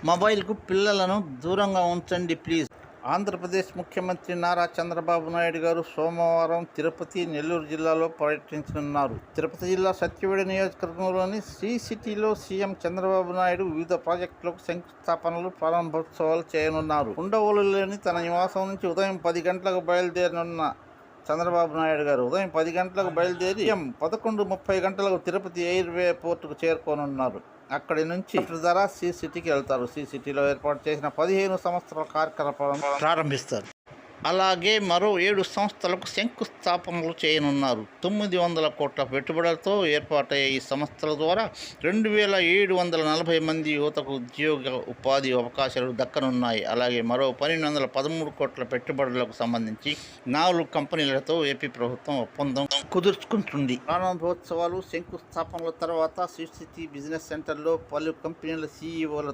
మొబైల్కు పిల్లలను దూరంగా ఉంచండి ప్లీజ్. ఆంధ్రప్రదేశ్ ముఖ్యమంత్రి నారా చంద్రబాబు నాయుడు గారు సోమవారం తిరుపతి, నెల్లూరు జిల్లాలో పర్యటించనున్నారు. తిరుపతి జిల్లా సత్యవేడు నియోజకవర్గంలోని శ్రీ సిటీలో సీఎం చంద్రబాబు నాయుడు వివిధ ప్రాజెక్టులకు శంకుస్థాపనలు, ప్రారంభోత్సవాలు చేయనున్నారు. ఉండవల్లిలోని తన నివాసం నుంచి ఉదయం 10 గంటలకు బయలుదేరనున్న చంద్రబాబు నాయుడు గారు ఉదయం 10 గంటలకు బయలుదేరి 11:30 గంటలకు తిరుపతి ఎయిర్వే పోర్టుకు చేరుకోనున్నారు. అక్కడి నుంచి ద్వారా శ్రీ సిటీకి వెళ్తారు. శ్రీ సిటీలో ఏర్పాటు చేసిన 15 సంవత్సరాల కార్యకలాపాలను ప్రారంభిస్తారు. అలాగే మరో 7 సంస్థలకు శంకుస్థాపనలు చేయనున్నారు. 900 కోట్ల పెట్టుబడులతో ఏర్పాటయ్యే ఈ సంస్థల ద్వారా 2740 మంది యువతకు ఉద్యోగ ఉపాధి అవకాశాలు దక్కనున్నాయి. అలాగే మరో 1213 కోట్ల పెట్టుబడులకు సంబంధించి 4 కంపెనీలతో ఏపీ ప్రభుత్వం ఒప్పందం కుదుర్చుకుంటుంది. ప్రారంభోత్సవాలు, శంకుస్థాపనల తర్వాత శ్రీ సిటీ బిజినెస్ సెంటర్లో పలు కంపెనీల సీఈఓలతో